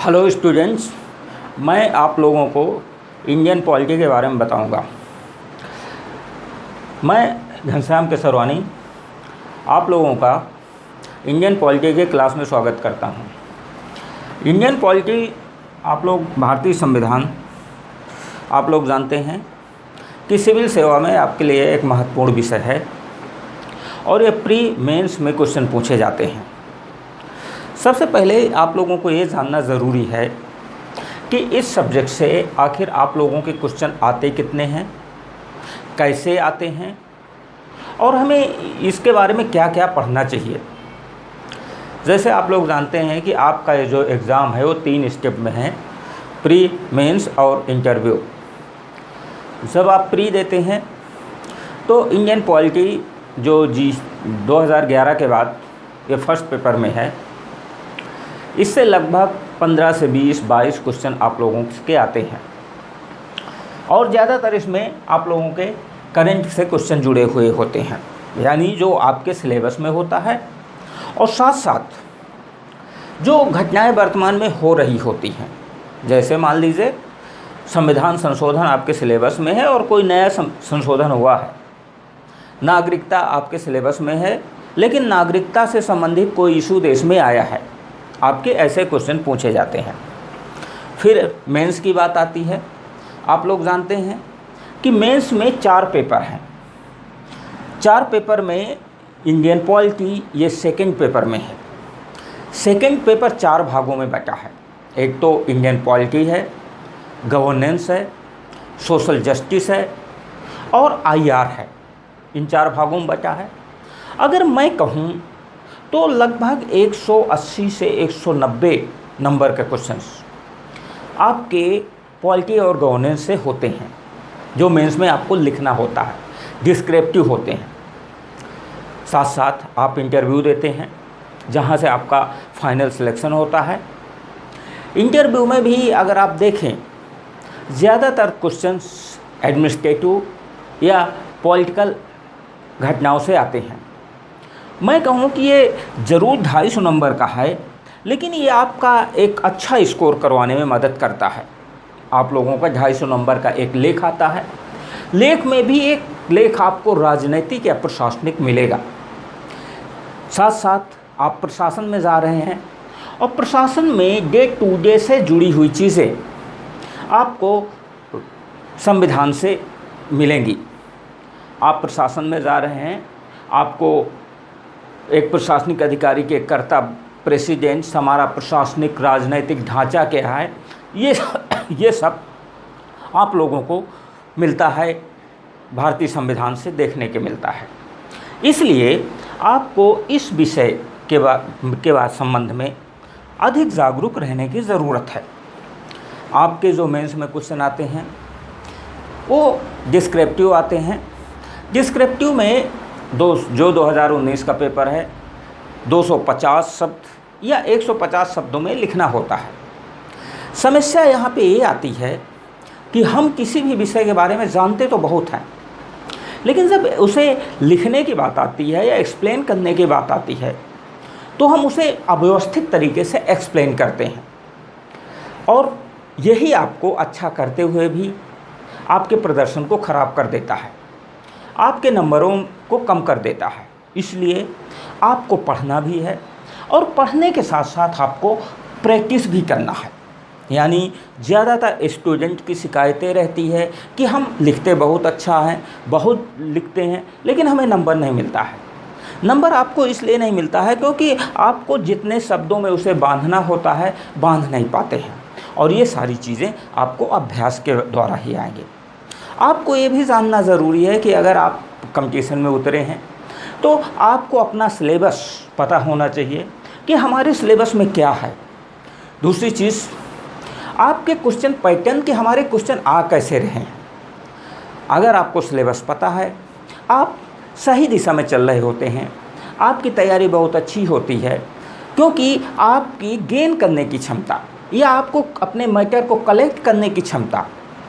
Hello students, मैं आप लोगों को इंडियन पॉलिटी के बारे में बताऊंगा। मैं घनश्याम केसरवानी आप लोगों का इंडियन पॉलिटी के क्लास में स्वागत करता हूं। इंडियन पॉलिटी आप लोग भारतीय संविधान आप लोग जानते हैं कि सिविल सेवा में आपके लिए एक महत्वपूर्ण विषय है और ये प्री मेंस में क्वेश्चन पूछे जाते हैं। सबसे पहले आप लोगों को ये जानना ज़रूरी है कि इस सब्जेक्ट से आखिर आप लोगों के क्वेश्चन आते कितने हैं, कैसे आते हैं और हमें इसके बारे में क्या क्या पढ़ना चाहिए। जैसे आप लोग जानते हैं कि आपका ये जो एग्ज़ाम है वो 3 स्टेप में है, प्री, मेंस और इंटरव्यू। जब आप प्री देते हैं तो इंडियन पॉलिटी जो 2011 के बाद ये फर्स्ट पेपर में है, इससे लगभग 15 से 22 क्वेश्चन आप लोगों के आते हैं और ज़्यादातर इसमें आप लोगों के करंट से क्वेश्चन जुड़े हुए होते हैं, यानी जो आपके सिलेबस में होता है और साथ साथ जो घटनाएं वर्तमान में हो रही होती हैं। जैसे मान लीजिए संविधान संशोधन आपके सिलेबस में है और कोई नया संशोधन हुआ है, नागरिकता आपके सिलेबस में है लेकिन नागरिकता से संबंधित कोई इशू देश में आया है, आपके ऐसे क्वेश्चन पूछे जाते हैं। फिर मेंस की बात आती है। आप लोग जानते हैं कि मेंस में 4 पेपर हैं। 4 पेपर में इंडियन पॉलिटी ये सेकंड पेपर में है। सेकंड पेपर 4 भागों में बटा है। एक तो इंडियन पॉलिटी है, गवर्नेंस है, सोशल जस्टिस है और आईआर है। इन 4 भागों में बटा है। अगर मैं कहूँ तो लगभग 180 से 190 नंबर के क्वेश्चंस आपके पॉलिटी और गवर्नेंस से होते हैं, जो मेंस में आपको लिखना होता है, डिस्क्रिप्टिव होते हैं। साथ साथ आप इंटरव्यू देते हैं जहां से आपका फाइनल सिलेक्शन होता है। इंटरव्यू में भी अगर आप देखें, ज़्यादातर क्वेश्चंस एडमिनिस्ट्रेटिव या पॉलिटिकल घटनाओं से आते हैं। मैं कहूँ कि ये ज़रूर 250 नंबर का है, लेकिन ये आपका एक अच्छा स्कोर करवाने में मदद करता है। आप लोगों का 250 नंबर का एक लेख आता है। लेख में भी एक लेख आपको राजनीतिक या प्रशासनिक मिलेगा। साथ साथ आप प्रशासन में जा रहे हैं और प्रशासन में डे टू डे से जुड़ी हुई चीज़ें आपको संविधान से मिलेंगी। आप प्रशासन में जा रहे हैं, आपको एक प्रशासनिक अधिकारी के कर्तव्य, प्रेसिडेंट, हमारा प्रशासनिक राजनीतिक ढांचा क्या है, ये सब आप लोगों को मिलता है, भारतीय संविधान से देखने के मिलता है। इसलिए आपको इस विषय के बाद संबंध में अधिक जागरूक रहने की ज़रूरत है। आपके जो मेंस में क्वेश्चन आते हैं वो डिस्क्रिप्टिव आते हैं। डिस्क्रिप्टिव में जो 2019 का पेपर है, 250 शब्द या 150 शब्दों में लिखना होता है। समस्या यहाँ पे ये आती है कि हम किसी भी विषय के बारे में जानते तो बहुत हैं, लेकिन जब उसे लिखने की बात आती है या एक्सप्लेन करने की बात आती है तो हम उसे अव्यवस्थित तरीके से एक्सप्लेन करते हैं और यही आपको अच्छा करते हुए भी आपके प्रदर्शन को ख़राब कर देता है, आपके नंबरों को कम कर देता है। इसलिए आपको पढ़ना भी है और पढ़ने के साथ साथ आपको प्रैक्टिस भी करना है। यानी ज़्यादातर स्टूडेंट की शिकायतें रहती है कि हम लिखते बहुत अच्छा हैं, बहुत लिखते हैं, लेकिन हमें नंबर नहीं मिलता है। नंबर आपको इसलिए नहीं मिलता है क्योंकि आपको जितने शब्दों में उसे बांधना होता है बांध नहीं पाते हैं, और ये सारी चीज़ें आपको अभ्यास के द्वारा ही आएंगी। आपको ये भी जानना ज़रूरी है कि अगर आप कंपटीशन में उतरे हैं तो आपको अपना सिलेबस पता होना चाहिए कि हमारे सिलेबस में क्या है। दूसरी चीज़, आपके क्वेश्चन पैटर्न के हमारे क्वेश्चन आ कैसे रहे हैं। अगर आपको सिलेबस पता है, आप सही दिशा में चल रहे होते हैं, आपकी तैयारी बहुत अच्छी होती है, क्योंकि आपकी गेन करने की क्षमता या आपको अपने मैटर को कलेक्ट करने की क्षमता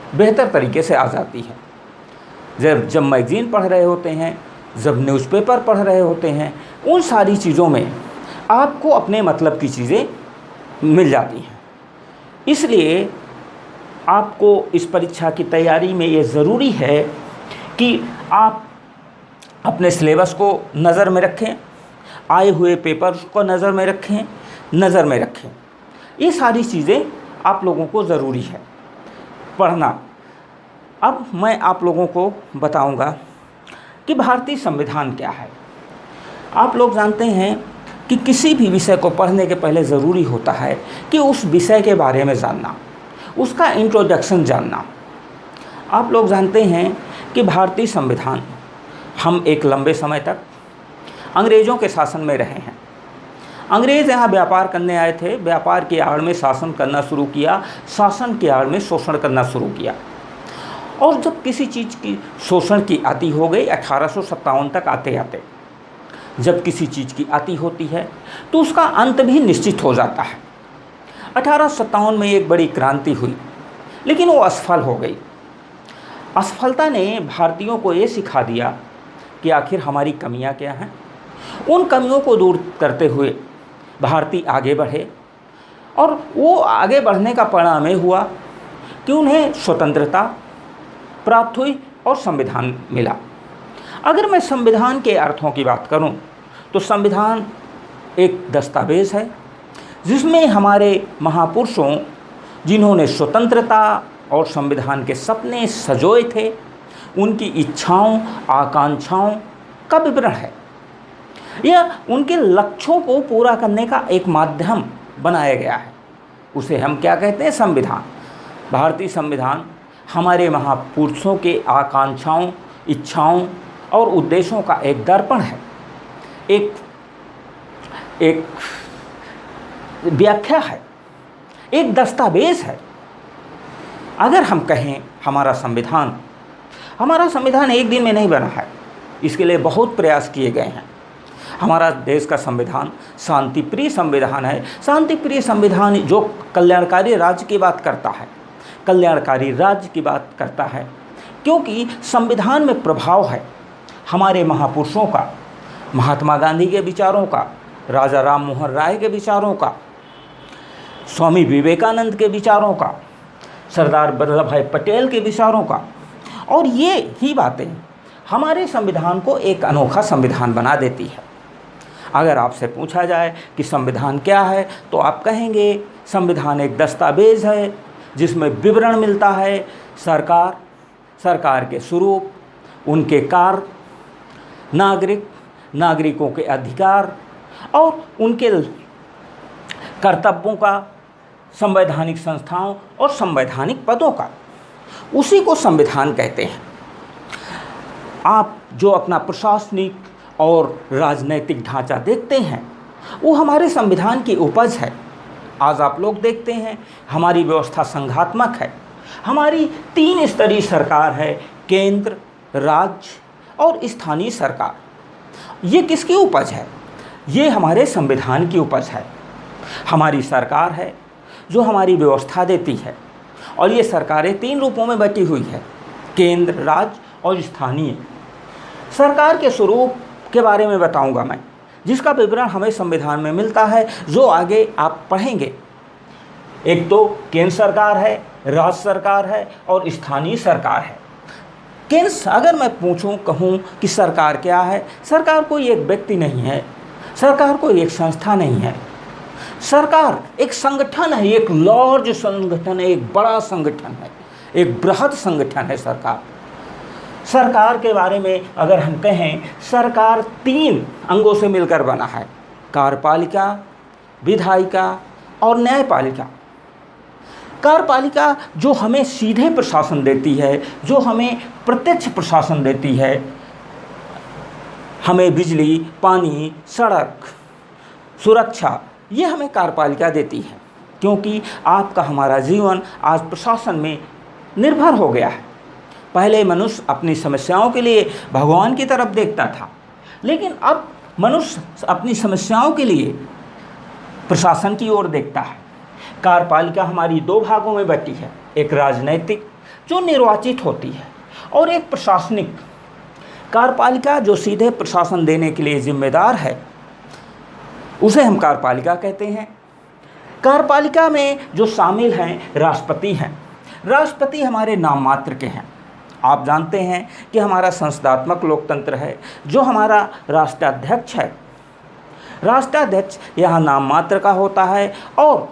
बेहतर तरीके से आ जाती है। जब मैगज़ीन पढ़ रहे होते हैं, जब न्यूज़पेपर पढ़ रहे होते हैं, उन सारी चीज़ों में आपको अपने मतलब की चीज़ें मिल जाती हैं। इसलिए आपको इस परीक्षा की तैयारी में ये ज़रूरी है कि आप अपने सिलेबस को नज़र में रखें, आए हुए पेपर्स को नज़र में रखें। ये सारी चीज़ें आप लोगों को ज़रूरी है पढ़ना। अब मैं आप लोगों को बताऊंगा कि भारतीय संविधान क्या है। आप लोग जानते हैं कि किसी भी विषय को पढ़ने के पहले ज़रूरी होता है कि उस विषय के बारे में जानना, उसका इंट्रोडक्शन जानना। आप लोग जानते हैं कि भारतीय संविधान, हम एक लंबे समय तक अंग्रेज़ों के शासन में रहे हैं। अंग्रेज़ यहाँ व्यापार करने आए थे, व्यापार की आड़ में शासन करना शुरू किया, शासन की आड़ में शोषण करना शुरू किया। और जब किसी चीज़ की शोषण की आती हो गई, 1857 तक आते आते जब किसी चीज़ की आती होती है तो उसका अंत भी निश्चित हो जाता है। 1857 में एक बड़ी क्रांति हुई, लेकिन वो असफल हो गई। असफलता ने भारतीयों को ये सिखा दिया कि आखिर हमारी कमियां क्या हैं। उन कमियों को दूर करते हुए भारतीय आगे बढ़े, और वो आगे बढ़ने का परिणाम ये हुआ कि उन्हें स्वतंत्रता प्राप्त हुई और संविधान मिला। अगर मैं संविधान के अर्थों की बात करूं तो संविधान एक दस्तावेज़ है जिसमें हमारे महापुरुषों, जिन्होंने स्वतंत्रता और संविधान के सपने सजोए थे, उनकी इच्छाओं आकांक्षाओं का विवरण है। यह उनके लक्ष्यों को पूरा करने का एक माध्यम बनाया गया है। उसे हम क्या कहते हैं? संविधान। भारतीय संविधान हमारे महापुरुषों के आकांक्षाओं, इच्छाओं और उद्देश्यों का एक दर्पण है, एक व्याख्या है, एक दस्तावेज है। अगर हम कहें हमारा संविधान एक दिन में नहीं बना है, इसके लिए बहुत प्रयास किए गए हैं। हमारा देश का संविधान शांतिप्रिय संविधान है। शांतिप्रिय संविधान जो कल्याणकारी राज्य की बात करता है, कल्याणकारी राज्य की बात करता है, क्योंकि संविधान में प्रभाव है हमारे महापुरुषों का, महात्मा गांधी के विचारों का, राजा राम मोहन राय के विचारों का, स्वामी विवेकानंद के विचारों का, सरदार वल्लभ भाई पटेल के विचारों का। और ये ही बातें हमारे संविधान को एक अनोखा संविधान बना देती है। अगर आपसे पूछा जाए कि संविधान क्या है, तो आप कहेंगे संविधान एक दस्तावेज है जिसमें विवरण मिलता है सरकार के स्वरूप, उनके कार्य, नागरिकों के अधिकार और उनके कर्तव्यों का, संवैधानिक संस्थाओं और संवैधानिक पदों का। उसी को संविधान कहते हैं। आप जो अपना प्रशासनिक और राजनैतिक ढांचा देखते हैं, वो हमारे संविधान की उपज है। आज आप लोग देखते हैं हमारी व्यवस्था संघात्मक है। हमारी 3 स्तरीय सरकार है, केंद्र, राज्य और स्थानीय सरकार। ये किसकी उपज है? ये हमारे संविधान की उपज है। हमारी सरकार है जो हमारी व्यवस्था देती है, और ये सरकारें 3 रूपों में बटी हुई है, केंद्र, राज्य और स्थानीय। सरकार के स्वरूप के बारे में बताऊंगा मैं, जिसका विवरण हमें संविधान में मिलता है, जो आगे आप पढ़ेंगे। एक तो केंद्र सरकार है, राज्य सरकार है और स्थानीय सरकार है। केंद्र, अगर मैं कहूँ कि सरकार क्या है, सरकार कोई एक व्यक्ति नहीं है, सरकार कोई एक संस्था नहीं है। सरकार एक संगठन है, एक लार्ज संगठन है, एक बड़ा संगठन है, एक बृहद संगठन है सरकार। सरकार के बारे में अगर हम कहें, सरकार 3 अंगों से मिलकर बना है, कार्यपालिका, विधायिका और न्यायपालिका। कार्यपालिका जो हमें सीधे प्रशासन देती है, जो हमें प्रत्यक्ष प्रशासन देती है, हमें बिजली, पानी, सड़क, सुरक्षा, ये हमें कार्यपालिका देती है। क्योंकि आपका हमारा जीवन आज प्रशासन में निर्भर हो गया है। पहले मनुष्य अपनी समस्याओं के लिए भगवान की तरफ देखता था, लेकिन अब मनुष्य अपनी समस्याओं के लिए प्रशासन की ओर देखता है। कार्यपालिका हमारी 2 भागों में बटी है, एक राजनैतिक जो निर्वाचित होती है, और एक प्रशासनिक। कार्यपालिका जो सीधे प्रशासन देने के लिए जिम्मेदार है, उसे हम कार्यपालिका कहते हैं। कार्यपालिका में जो शामिल हैं राष्ट्रपति हैं। राष्ट्रपति हमारे नाम मात्र के हैं। आप जानते हैं कि हमारा संसदात्मक लोकतंत्र है। जो हमारा राष्ट्राध्यक्ष है, राष्ट्राध्यक्ष यहाँ नाम मात्र का होता है और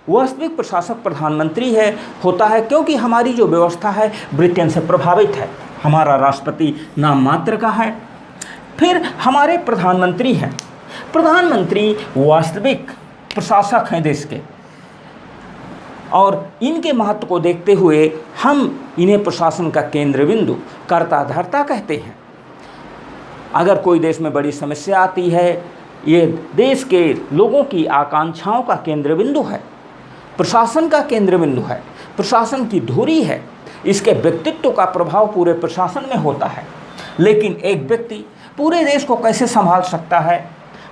वास्तविक प्रशासक प्रधानमंत्री होता है, क्योंकि हमारी जो व्यवस्था है ब्रिटेन से प्रभावित है। हमारा राष्ट्रपति नाम मात्र का है। फिर हमारे प्रधानमंत्री हैं। प्रधानमंत्री वास्तविक प्रशासक हैं देश के, और इनके महत्व को देखते हुए हम इन्हें प्रशासन का केंद्र बिंदु, कर्ता धर्ता कहते हैं। अगर कोई देश में बड़ी समस्या आती है, ये देश के लोगों की आकांक्षाओं का केंद्र बिंदु है, प्रशासन का केंद्र बिंदु है, प्रशासन की धुरी है। इसके व्यक्तित्व का प्रभाव पूरे प्रशासन में होता है। लेकिन एक व्यक्ति पूरे देश को कैसे संभाल सकता है,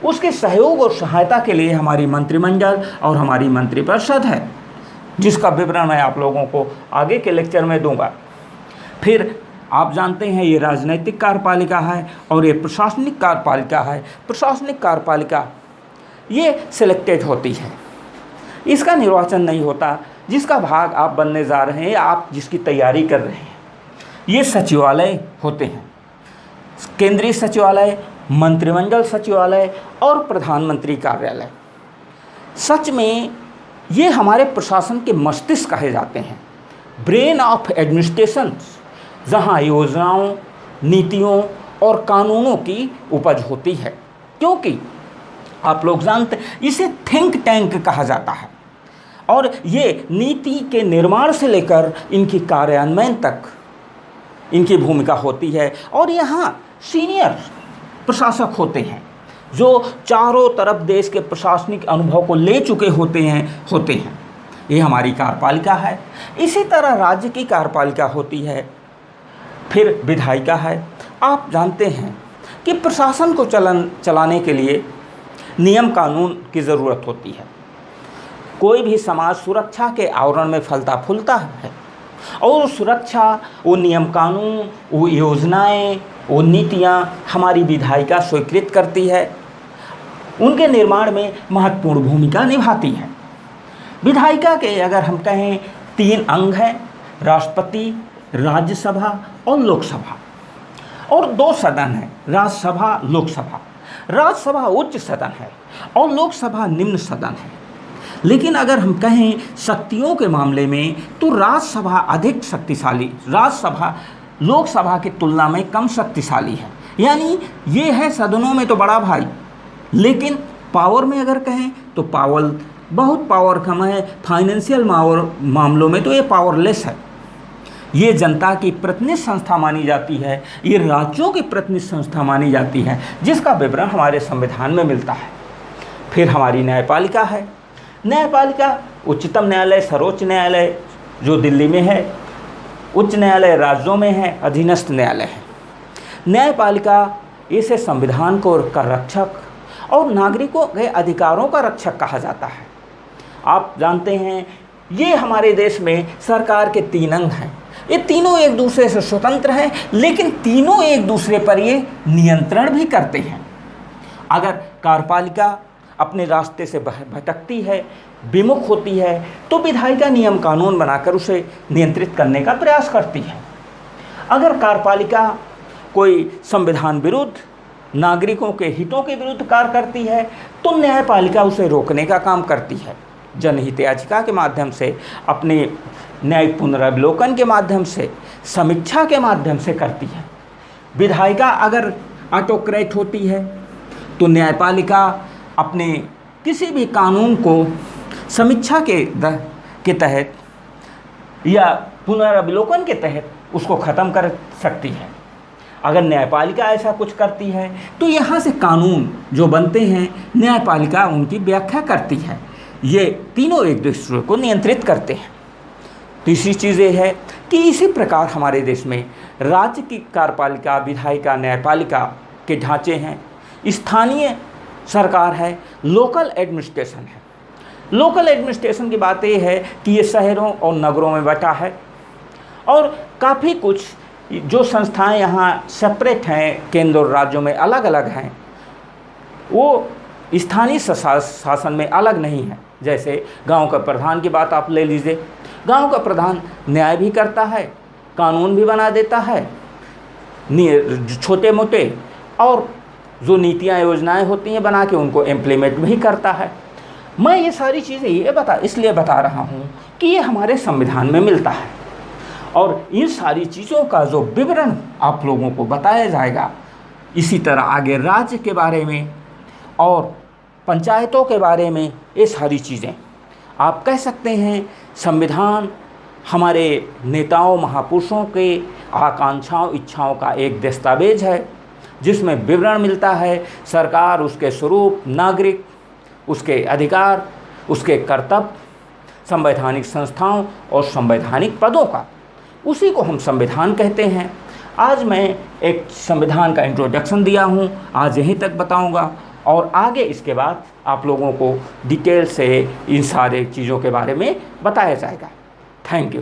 उसके सहयोग और सहायता के लिए हमारी मंत्रिमंडल और हमारी मंत्रिपरिषद है, जिसका विवरण मैं आप लोगों को आगे के लेक्चर में दूंगा। फिर आप जानते हैं ये राजनीतिक कार्यपालिका है और ये प्रशासनिक कार्यपालिका है। प्रशासनिक कार्यपालिका ये सिलेक्टेड होती है, इसका निर्वाचन नहीं होता। जिसका भाग आप बनने जा रहे हैं, आप जिसकी तैयारी कर रहे हैं, ये सचिवालय होते हैं, केंद्रीय सचिवालय, मंत्रिमंडल सचिवालय और प्रधानमंत्री कार्यालय। सच में ये हमारे प्रशासन के मस्तिष्क कहे जाते हैं, ब्रेन ऑफ एडमिनिस्ट्रेशन, जहाँ योजनाओं, नीतियों और कानूनों की उपज होती है। क्योंकि आप लोग जानते हैं इसे थिंक टैंक कहा जाता है, और ये नीति के निर्माण से लेकर इनकी कार्यान्वयन तक इनकी भूमिका होती है। और यहाँ सीनियर प्रशासक होते हैं जो चारों तरफ देश के प्रशासनिक अनुभव को ले चुके होते हैं। ये हमारी कार्यपालिका है। इसी तरह राज्य की कार्यपालिका होती है। फिर विधायिका है। आप जानते हैं कि प्रशासन को चलाने के लिए नियम कानून की ज़रूरत होती है। कोई भी समाज सुरक्षा के आवरण में फलता फूलता है, और सुरक्षा, वो नियम कानून, वो योजनाएं, वो नीतियाँ हमारी विधायिका स्वीकृत करती है, उनके निर्माण में महत्वपूर्ण भूमिका निभाती है। विधायिका के अगर हम कहें 3 अंग हैं, राष्ट्रपति, राज्यसभा और लोकसभा, और 2 सदन हैं, राज्यसभा, लोकसभा। राज्यसभा उच्च सदन है और लोकसभा निम्न सदन है। लेकिन अगर हम कहें शक्तियों के मामले में तो राज्यसभा अधिक शक्तिशाली, राज्यसभा लोकसभा की तुलना में कम शक्तिशाली है। यानी ये है सदनों में तो बड़ा भाई, लेकिन पावर में अगर कहें तो बहुत पावर कम है। फाइनेंशियल मामलों में तो ये पावरलेस है। ये जनता की प्रतिनिधि संस्था मानी जाती है, ये राज्यों की प्रतिनिधि संस्था मानी जाती है, जिसका विवरण हमारे संविधान में मिलता है। फिर हमारी न्यायपालिका है। न्यायपालिका उच्चतम न्यायालय, सर्वोच्च न्यायालय जो दिल्ली में है, उच्च न्यायालय राज्यों में है, अधीनस्थ न्यायालय है। न्यायपालिका इसे संविधान का रक्षक और नागरिकों के अधिकारों का रक्षक कहा जाता है। आप जानते हैं ये हमारे देश में सरकार के 3 अंग हैं। ये तीनों एक दूसरे से स्वतंत्र हैं, लेकिन तीनों एक दूसरे पर ये नियंत्रण भी करते हैं। अगर कार्यपालिका अपने रास्ते से भटकती है, विमुख होती है, तो विधायिका नियम कानून बनाकर उसे नियंत्रित करने का प्रयास करती है। अगर कार्यपालिका कोई संविधान विरुद्ध, नागरिकों के हितों के विरुद्ध कार्य करती है, तो न्यायपालिका उसे रोकने का काम करती है। जनहित याचिका के माध्यम से, अपने न्यायिक पुनरावलोकन के माध्यम से, समीक्षा के माध्यम से करती है। विधायिका अगर ऑटोक्रेट होती है तो न्यायपालिका अपने किसी भी कानून को समीक्षा के तहत या पुनरावलोकन के तहत उसको ख़त्म कर सकती है। अगर न्यायपालिका ऐसा कुछ करती है तो यहाँ से कानून जो बनते हैं न्यायपालिका उनकी व्याख्या करती है। ये तीनों एक दूसरे को नियंत्रित करते हैं। तीसरी चीज़ ये है कि इसी प्रकार हमारे देश में राज्य की कार्यपालिका, विधायिका, न्यायपालिका के ढांचे हैं। स्थानीय सरकार है, लोकल एडमिनिस्ट्रेशन है। लोकल एडमिनिस्ट्रेशन की बात ये है कि ये शहरों और नगरों में बटा है, और काफ़ी कुछ जो संस्थाएं यहाँ सेपरेट हैं, केंद्र और राज्यों में अलग अलग हैं, वो स्थानीय शासन में अलग नहीं है। जैसे गांव का प्रधान की बात आप ले लीजिए। गांव का प्रधान न्याय भी करता है, कानून भी बना देता है, छोटे मोटे, और जो नीतियाँ योजनाएं होती हैं बना के उनको इम्प्लीमेंट भी करता है। मैं ये सारी चीज़ें इसलिए बता रहा हूँ कि ये हमारे संविधान में मिलता है, और इन सारी चीज़ों का जो विवरण आप लोगों को बताया जाएगा। इसी तरह आगे राज्य के बारे में और पंचायतों के बारे में, ये सारी चीज़ें आप कह सकते हैं संविधान हमारे नेताओं महापुरुषों के आकांक्षाओं इच्छाओं का एक दस्तावेज है, जिसमें विवरण मिलता है सरकार, उसके स्वरूप, नागरिक, उसके अधिकार, उसके कर्तव्य, संवैधानिक संस्थाओं और संवैधानिक पदों का। उसी को हम संविधान कहते हैं। आज मैं एक संविधान का इंट्रोडक्शन दिया हूँ, आज यहीं तक बताऊँगा, और आगे इसके बाद आप लोगों को डिटेल से इन सारे चीज़ों के बारे में बताया जाएगा। Thank you.